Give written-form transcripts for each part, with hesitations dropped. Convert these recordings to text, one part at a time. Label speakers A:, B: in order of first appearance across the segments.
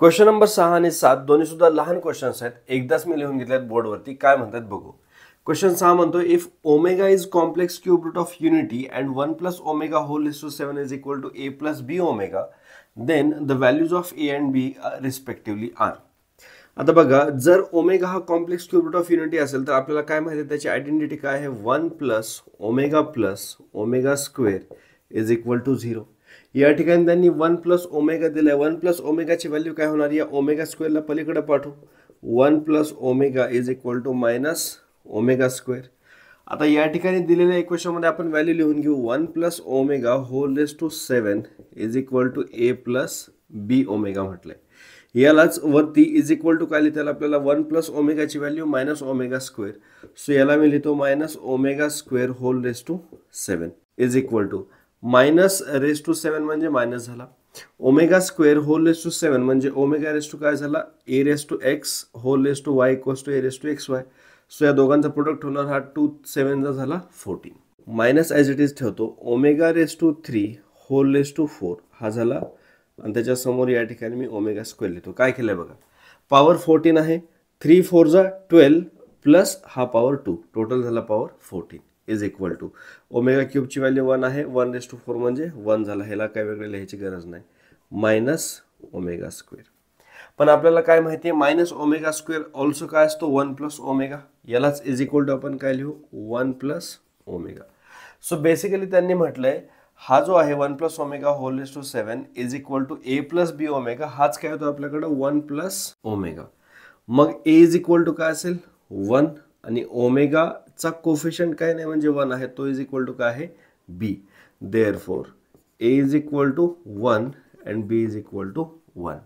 A: Question number 6 आणि 7 दोन्ही सुद्धा लहान क्वेश्चन्स आहेत. एकदाच मी लिहून घेतलेत बोर्डवरती. काय म्हणतात बघू. क्वेश्चन 6 म्हणतो if omega is complex cube root of unity and 1 plus omega whole raise to 7 is equal to A plus B omega then the values of A and B respectively are. आता बघा, जर omega हा complex cube root of unity असेल तर आपल्याला काय माहिती आहे, त्याची आयडेंटिटी काय आहे, 1 plus omega square is equal to 0. या ठिकाणी त्यांनी 1 प्लस ओमेगा दिलाय. 1 प्लस ओमेगाची व्हॅल्यू काय होणार, या ओमेगा स्क्वेअरला पलीकडे पाठवू. 1 plus omega is equal to minus omega square. आता या ठिकाणी दिलेल्या इक्वेशनमध्ये आपण व्हॅल्यू लिहून घेऊ. 1 plus omega whole raise to 7 is equal to A plus B omega म्हटलंय. यालाच वरती इज इक्वल टू काय लिहिता आपल्याला, 1 प्लस ओमेगाची value minus omega square. So याला मी लिहितो minus omega square whole raise to 7 is equal to minus raise to 7 म्हणजे मायनस झाला. Omega square whole raise to 7 म्हणजे ओमेगा रेज टू काय झाला, A raise to X whole raise to Y equals to A raise to X Y. So या दोघांचा product होणार हा 2 7 चा झाला 14. मायनस ॲज इट इज ठेवतो. Omega raise to 3 whole raise to 4 हा झाला आणि त्याच्या समोर या ठिकाणी मी ओमेगा स्क्वेअर लिहितो. काय केलंय बघा, पॉवर 14 आहे. 3 4 जा 12 प्लस हा पॉवर 2 टोटल झाला power 14 is equal to omega क्यूबची व्हॅल्यू 1 आहे. 1 रेज टू 4 म्हणजे 1 झाला. ह्याला काय वेगळे लिहायची गरज नाही. Minus omega square. पण आपल्याला काय माहिती आहे, मायनस ओमेगा स्क्वेअर ऑल्सो काय असतो 1 प्लस ओमेगा. यालाच इज इक्वल टू आपण काय लिहू 1 प्लस ओमेगा. सो बेसिकली त्यांनी म्हटलंय हा जो आहे 1 plus omega whole raise to 7 is equal to A plus B omega. हाच काय होतो आपल्याकडे 1 प्लस ओमेगा. मग ए इज इक्वल टू काय असेल 1 आणि ओमेगाचा कोफिशियंट काय नाही म्हणजे 1 आहे. तो इज इक्वल टू काय आहे B. Therefore A is equal to 1 and B is equal to 1.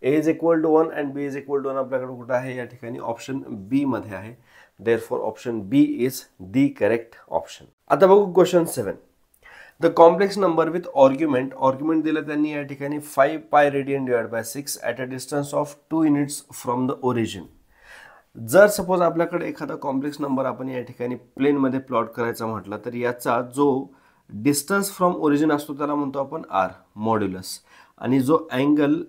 A: A is equal to 1 and B is equal to 1 आपल्याकडे कुठं आहे, या ठिकाणी ऑप्शन बी मध्ये आहे. Therefore option B is the correct option. आता बघू question 7. The complex number with argument दिलं त्यांनी या ठिकाणी 5 pi radian divide by 6 at a distance of 2 units from the origin. जर सपोज आपल्याकडे एखादा कॉम्प्लेक्स नंबर आपण या ठिकाणी प्लेनमध्ये प्लॉट करायचा म्हटला तर याचा जो डिस्टन्स फ्रॉम ओरिजिन असतो त्याला म्हणतो आपण आर मॉड्युलस. आणि जो angle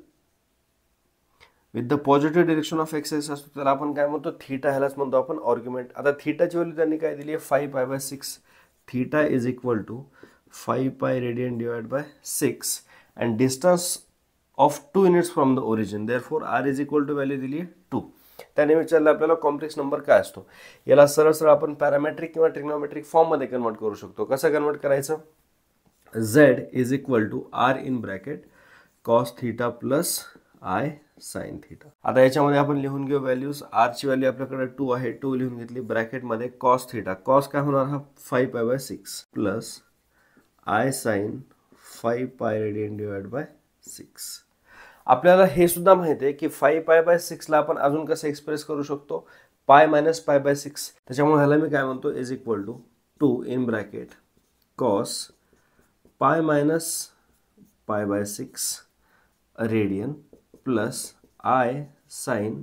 A: with the positive direction of axis असतो त्याला आपण काय म्हणतो थीटा. ह्यालाच म्हणतो आपण ऑर्ग्युमेंट. आता थीटाची व्हॅल्यू त्यांनी काय दिली आहे 5 pi by 6. Theta is equal to 5 pi radian divide by 6 and distance of 2 units from the origin. Therefore R is equal to value दिली आहे 2. त्याने विचारलं आपल्याला कॉम्प्लेक्स नंबर काय असतो. याला सरळ सरळ आपण पॅरामेट्रिक किंवा ट्रिग्नोमेट्रिक फॉर्ममध्ये कन्वर्ट करू शकतो. कसं कन्वर्ट करायचं, z is equal to R in bracket cos theta plus I sine theta. आता याच्यामध्ये आपण लिहून घेऊ व्हॅल्यूज. आरची व्हॅल्यू आपल्याकडे 2 आहे. 2 लिहून घेतली ब्रॅकेटमध्ये. कॉस थीटा कॉस काय होणार हा 5 pi by 6 plus I sign 5 pi radian divide by 6. आपल्याला हे सुद्धा माहिती आहे की 5 पाय बाय 6 ला आपण अजून कसं एक्सप्रेस करू शकतो, पाय मायनस पाय बाय 6. त्याच्यामुळे ह्याला मी काय म्हणतो is equal to 2 in bracket cos pi minus pi by 6 radian plus I sine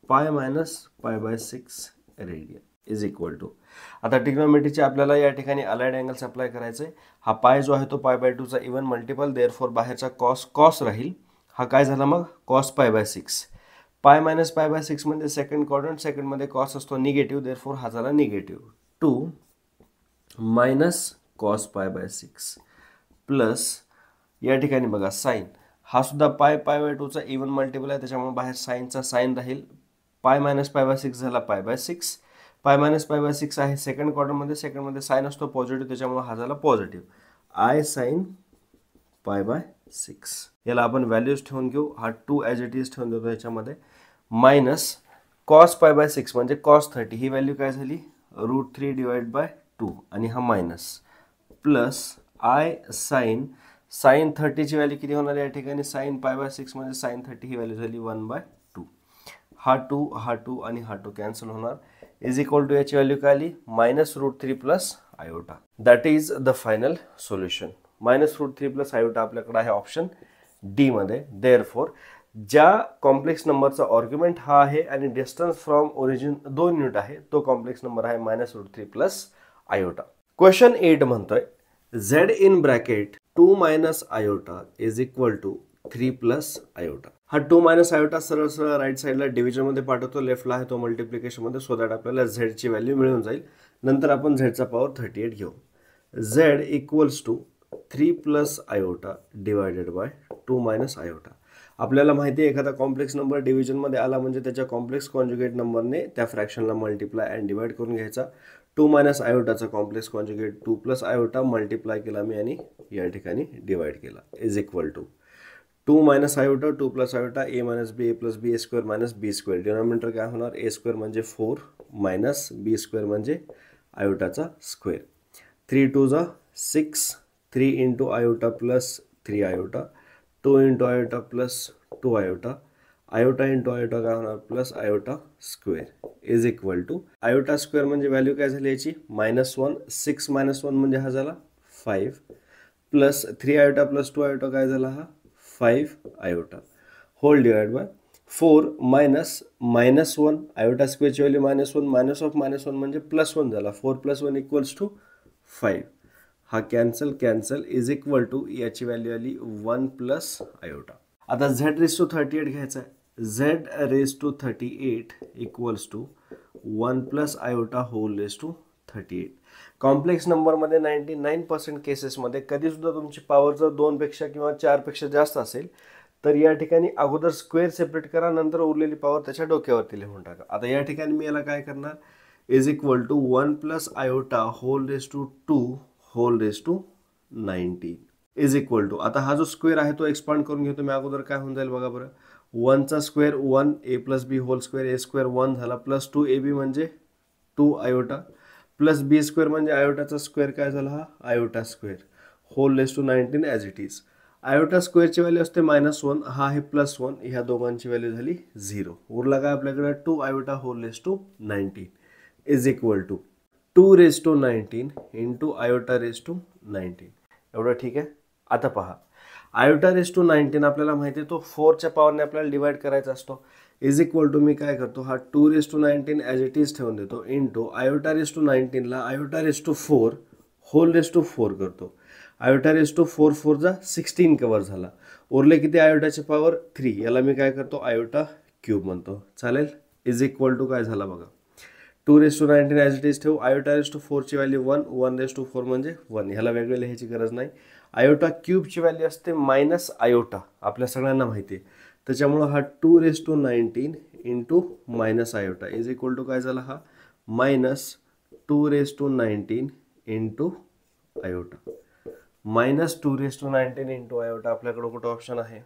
A: pi minus pi by 6 radian is equal to. आता ट्रिग्नोमेट्रीचे आपल्याला या ठिकाणी अलाइड अँगल्स अप्लाय करायचे. हा पाय जो आहे तो पाय बाय 2 चा इव्हन मल्टिपल. देअरफॉर बाहेरचा कॉस राहील. हा काय झाला मग कॉस पाय बाय 6. पाय मायनस पाय बाय 6 म्हणजे सेकंड क्वाड्रंट. सेकंडमध्ये कॉस असतो निगेटिव्ह. देअरफॉर हा झाला negative 2 minus cos pi by 6 plus या ठिकाणी बघा साइन. हा सुद्धा पाय बाय 2 चा इव्हन मल्टिपल आहे. त्याच्यामुळे बाहेर साइनचा साइन राहील. पाय मायनस पाय बाय 6 झाला पाय बाय 6. पाय मायनस पाय बाय 6 आहे सेकंड क्वाड्रंटमध्ये. सेकंडमध्ये साइन असतो पॉझिटिव्ह. त्याच्यामुळे हा झाला positive i sine pi by 6. याला आपण व्हॅल्यूज ठेवून घेऊ. हा 2 ॲज इट इज ठेवून देतो याच्यामध्ये. मायनस कॉस पाय बाय 6 म्हणजे कॉस 30. ही व्हॅल्यू काय झाली √3 डिवाइड बाय 2 आणि हा मायनस प्लस आय साइन 30ची व्हॅल्यू किती होणार या ठिकाणी साइन पाय बाय 6 म्हणजे साइन 30 ही व्हॅल्यू झाली 1/2. हा 2 आणि हा 2 कॅन्सल होणार. इज इक्वल टू याची व्हॅल्यू काय आली minus √3 plus iota. That is the final solution. Minus √3 plus iota आपल्याकडे आहे ऑप्शन डी मध्ये. देअरफॉर ज्या कॉम्प्लेक्स नंबरचा आर्ग्युमेंट हा आहे आणि डिस्टन्स फ्रॉम ओरिजिन 2 युनिट आहे तो कॉम्प्लेक्स नंबर आहे मायनस √3 प्लस आयोटा. क्वेश्चन 8 म्हणतोय z in bracket 2 minus iota is equal to 3 plus iota. हा 2 मायनस आयोटा सरळ सरळ राईट साईडला डिव्हिजनमध्ये पाठवतो, लेफ्टला आहे तो मल्टिप्लिकेशनमध्ये, सो दॅट आपल्याला झेडची व्हॅल्यू मिळून जाईल. नंतर आपण झेडचा पॉवर 38 घेऊ. Z equals to 3 plus iota divided by 2 minus iota. आपल्याला माहिती आहे एखादा कॉम्प्लेक्स नंबर डिव्हिजनमध्ये आला म्हणजे त्याच्या कॉम्प्लेक्स कॉन्जुगेट नंबरने त्या फ्रॅक्शनला मल्टिप्लाय अँड डिवाइड करून घ्यायचा. 2 मायनस आयोटाचा complex conjugate 2 plus iota multiply केला मी आणि या ठिकाणी डिवाइड केला is equal to 2 minus iota 2 plus iota A minus B A plus B A square minus B square. Denominator काय होणार, ए स्क्वेअर म्हणजे 4 मायनस बी स्क्वेअर म्हणजे आयोटाचा स्क्वेअर. 3 2 जा 6, 3 into iota plus 3 iota, 2 into iota plus 2 iota, iota into iota काय होणार plus iota square is equal to iota square म्हणजे value काय झाली याची -1. 6 मायनस 1 म्हणजे हा झाला 5 प्लस 3 आयोटा प्लस 2 आयोटा काय झाला हा 5 iota whole divide by 4 minus -1 iota स्क्वेअरची व्हॅल्यू -1 मायनस ऑफ -1 म्हणजे +1 झाला. 4 + 1 इक्वल्स टू 5. हा कॅन्सल इज इक्वल टू याची व्हॅल्यू आली 1 प्लस आयोटा. आता झेड रेस टू 38 घ्यायचा आहे. Z raise to 38 equals to 1 plus iota whole raise to 38. Complex नंबरमध्ये 99% केसेसमध्ये कधीसुद्धा तुमची पॉवर जर 2 पेक्षा किंवा 4 पेक्षा जास्त असेल तर या ठिकाणी अगोदर स्क्वेअर सेपरेट करा, नंतर उरलेली पॉवर त्याच्या डोक्यावरती लिहून टाका. आता या ठिकाणी मी याला काय करणार, is equal to 1 plus iota whole raise to 2 whole raise to 19 is equal to. आता हा जो स्क्वेअर आहे तो एक्सपांड करून घेतो मी अगोदर. काय होऊन जाईल बघा बरं, 1चा स्क्वेअर 1 ए प्लस बी होल स्क्वेअर ए स्क्वेअर 1 झाला प्लस 2 ए बी म्हणजे 2 आयोटा प्लस बी स्क्वेअर म्हणजे आयोटाचा स्क्वेअर काय झाला हा iota square whole raise to 19 as it is. Iota स्क्वेअरची व्हॅल्यू असते -1, हा आहे +1, ह्या दोघांची व्हॅल्यू झाली 0. उरला काय आपल्याकडे 2 iota whole raise to 19 is equal to 2 raise to 19 into iota raise to 19. एवढं ठीक आहे. आता पहा, आयोटा रेस टू 19 आपल्याला माहिती आहे तो 4च्या पॉवरने आपल्याला डिवाइड करायचा असतो. इज इक्वल टू मी काय करतो, हा 2 raise to 19 as it is ठेवून देतो इंटू आयोटा रेस टू 19ला iota raise to 4 whole raise to 4 करतो. आयोटा रेस टू 4 4 जा 16 कवर झाला. उरले किती आयोटाची पॉवर 3. याला मी काय करतो आयोटा क्यूब म्हणतो. चालेल. इज इक्वल टू काय झाला बघा, 2 raise to 19 as it is ठेवू. आयोटा रेस टू 4ची व्हॅल्यू 1, 1 रेस टू 4 म्हणजे 1. ह्याला वेगळे लिहायची गरज नाही. आयोटा क्यूबची व्हॅल्यू असते मायनस आयोटा, आपल्या सगळ्यांना माहिती आहे. त्याच्यामुळं हा 2 raise to 19 into minus iota is equal to काय झाला हा -2 raise to 19 into iota. -2 raise to 19 into iota आपल्याकडे कुठं ऑप्शन आहे,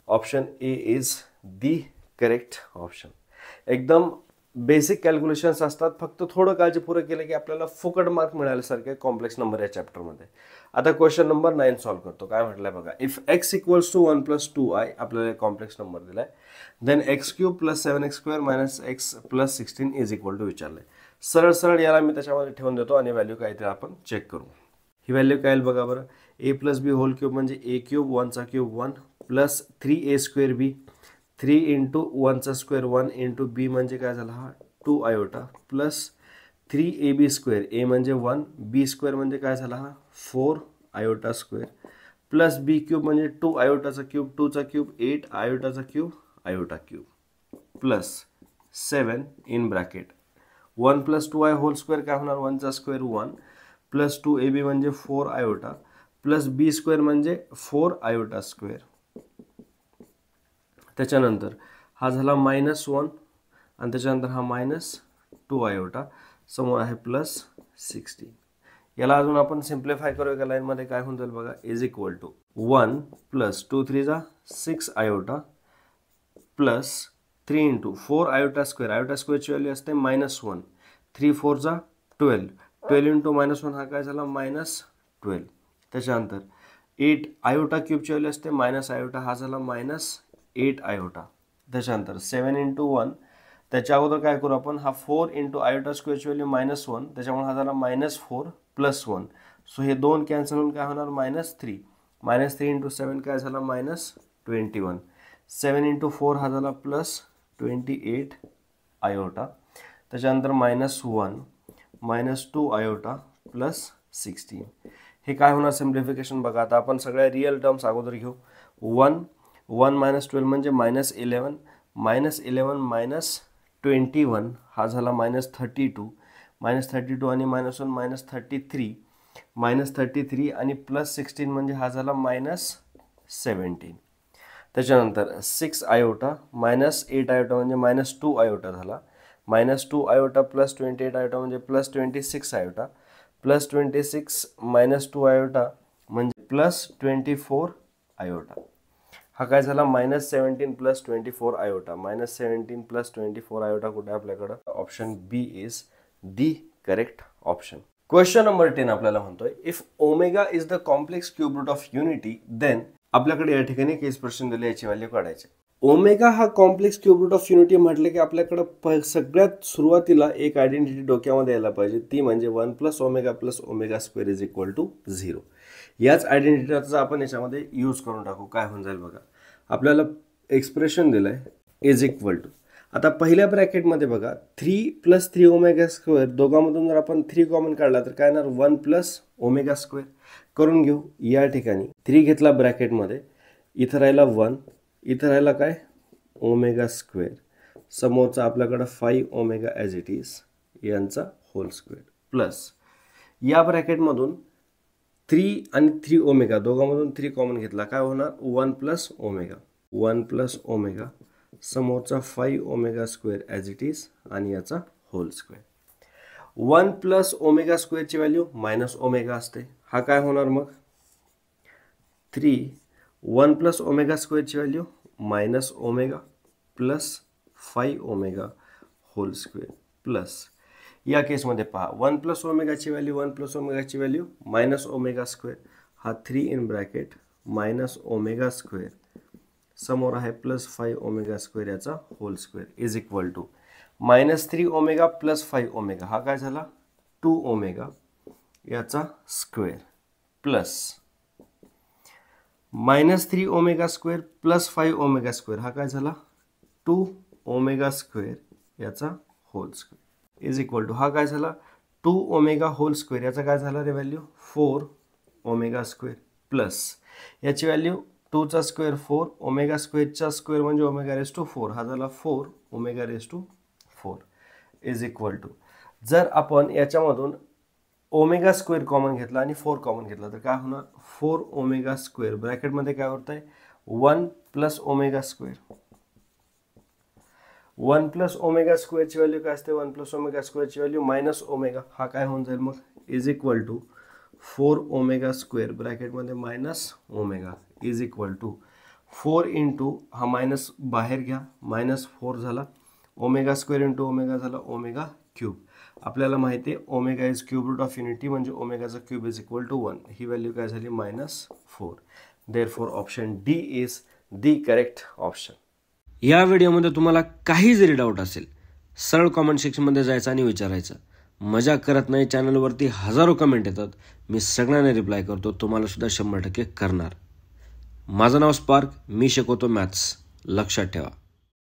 A: option A is the correct option. एकदम बेसिक कॅल्क्युलेशन्स असतात, फक्त थोडं काळजीपूर्वक केलं की आपल्याला फुकट मार्क मिळाल्यासारखे कॉम्प्लेक्स नंबर या चॅप्टरमध्ये. आता क्वेश्चन नंबर 9 सॉल्व्ह करतो. काय म्हटलंय बघा, if x equals to 1 plus 2i आपल्याला कॉम्प्लेक्स नंबर दिलाय, then x³ plus 7x² minus x plus 16 is equal to विचारलंय. सरळ सरळ याला मी त्याच्यामध्ये ठेवून देतो आणि व्हॅल्यू काय ते आपण चेक करू. ही व्हॅल्यू काय येईल बघा बरं, a plus B whole cube म्हणजे a³ 1चा cube 1 plus 3a² b 3 into 1चा स्क्वेअर 1 इंटू b म्हणजे काय झाला हा 2 आयोटा प्लस 3ab², a म्हणजे 1 b स्क्वेअर म्हणजे काय झाला हा 4 आयोटा स्क्वेअर प्लस b³ म्हणजे 2 आयोटाचा क्यूब 2चा क्यूब 8 आयोटाचा cube iota cube plus 7 in bracket 1 plus 2i whole square काय होणार 1चा स्क्वेअर 1 प्लस 2ab म्हणजे 4 आयोटा प्लस b स्क्वेअर म्हणजे 4 आयोटा स्क्वेअर. त्याच्यानंतर हा झाला -1 आणि त्याच्यानंतर हा -2 आयोटा, समोर आहे प्लस 16. याला अजून आपण सिम्प्लिफाय करू. एका लाईनमध्ये काय होऊन जाईल बघा, इज इक्वल टू 1 प्लस 2 3 जा 6 iota plus 3 into 4 iota square, iota स्क्वेअरची व्हॅल्यू असते -1, 3 4 जा 12, 12 इंटू -1 हा काय झाला -12. त्याच्यानंतर 8 आयोटा क्यूबची व्हॅल्यू असते मायनस आयोटा, हा झाला -8 आयोटा. त्याच्यानंतर 7 इंटू 1, त्याच्या अगोदर काय करू आपण, हा 4 इंटू आयोटा स्क्वेअरची व्हॅल्यू -1, त्याच्यामुळे हा झाला -4 प्लस 1. सो हे 2 कॅन्सल होऊन काय होणार -3. -3 इंटू 7 काय झाला -21. 7 इंटू 4 हा झाला +28 आयोटा. त्याच्यानंतर -1 -2 आयोटा प्लस 16. हे काय होणार सिम्प्लिफिकेशन बघा. आता आपण सगळ्या रिअल टर्म्स अगोदर घेऊ. 1 1 मायनस 12 म्हणजे -11, -11 मायनस 21 हा झाला -32, -32 आणि -1 -33, -33 आणि +16 म्हणजे हा झाला -17. त्याच्यानंतर 6 आयोटा -8 आयोटा म्हणजे -2 आयोटा झाला, -2 आयोटा +28 आयोटा म्हणजे +26 आयोटा, +26 -2 आयोटा म्हणजे +24 आयोटा. हा काय झाला -17 + 24 आयोटा. -17 + 24 आयोटा कुठे आपल्याकडं? Option B is the correct option. Question number 10 आपल्याला म्हणतोय if omega is the complex cube root of unity then आपल्याकडे या ठिकाणी केस प्रश्न दिले, याची व्हॅल्यू काढायची. ओमेगा हा complex cube root of unity म्हटलं की आपल्याकडे सगळ्यात सुरुवातीला एक आयडेंटिटी डोक्यामध्ये यायला पाहिजे, ती म्हणजे 1 + omega + omega square is equal to 0. याच आयडेंटिटीचा आपण याच्यामध्ये यूज करून टाकू. काय होऊन जाईल बघा, आपल्याला एक्सप्रेशन दिलंय इज इक्वल टू, आता पहिल्या ब्रॅकेटमध्ये बघा 3 + 3 ओमेगा स्क्वेअर, दोघांमधून जर आपण 3 कॉमन काढला तर काय येणार 1 + ओमेगा स्क्वेअर. करून घेऊ. या ठिकाणी 3 घेतला ब्रॅकेटमध्ये, इथं राहिला 1, इथं राहिला काय ओमेगा स्क्वेअर, समोरचा आपल्याकडं 5 ओमेगा ॲज इट इज यांचा होल स्क्वेअर प्लस या ब्रॅकेटमधून 3 आणि 3 ओमेगा दोघांमधून 3 कॉमन घेतला, काय होणार 1 + ओमेगा, 1 + ओमेगा समोरचा 5 omega square as it is आणि याचा होल स्क्वेअर. 1 + ओमेगा स्क्वेअरची व्हॅल्यू -ओमेगा असते. हा काय होणार मग 3 1 + ओमेगा स्क्वेअरची value -omega plus 5 omega whole square plus या केसमध्ये पहा 1 + ओमेगाची व्हॅल्यू 1 + ओमेगाची व्हॅल्यू -ओमेगा स्क्वेअर, हा 3 इन ब्रॅकेट -ओमेगा स्क्वेअर समोर आहे +5 ओमेगा स्क्वेअर याचा whole square is equal to -3 omega + 5 omega, हा काय झाला 2 ओमेगा याचा square plus -3 omega square + 5 omega square, हा काय झाला 2 ओमेगा स्क्वेअर याचा whole square is equal to, हा काय झाला 2 ओमेगा होल स्क्वेअर, याचा काय झाला रे व्हॅल्यू 4 ओमेगा स्क्वेअर प्लस याची व्हॅल्यू 2 चा स्क्वेअर 4 ओमेगा स्क्वेअरचा स्क्वेअर म्हणजे ओमेगा रेज टू 4, हा झाला 4 omega raise to 4 is equal to, जर आपण याच्यामधून ओमेगा स्क्वेअर कॉमन घेतला आणि 4 कॉमन घेतला तर काय होणार 4 ओमेगा स्क्वेअर, ब्रॅकेटमध्ये काय होत आहे 1 + ओमेगा स्क्वेअर, 1 + ओमेगा स्क्वेअरची व्हॅल्यू काय असते 1 + ओमेगा स्क्वेअरची व्हॅल्यू -ओमेगा, हा काय होऊन जाईल मग is equal to 4 omega square ब्रॅकेटमध्ये -omega is equal to 4 into हा मायनस बाहेर घ्या -4 झाला, ओमेगा स्क्वेअर इंटू ओमेगा झाला ओमेगा क्यूब. आपल्याला माहिती आहे omega is cube root of unity म्हणजे ओमेगाचा क्यूब इज इक्वल टू 1, ही व्हॅल्यू काय झाली -4. Therefore option D is the correct option. या व्हिडिओमध्ये तुम्हाला काही जरी डाऊट असेल सरळ कॉमेंट सेक्शनमध्ये जायचं आणि विचारायचं. मजा करत नाही, चॅनलवरती हजारो कमेंट येतात, मी सगळ्यांना रिप्लाय करतो, तुम्हाला सुद्धा 100% करणार. माझं नाव स्पार्क, मी शिकवतो मॅथ्स, लक्षात ठेवा.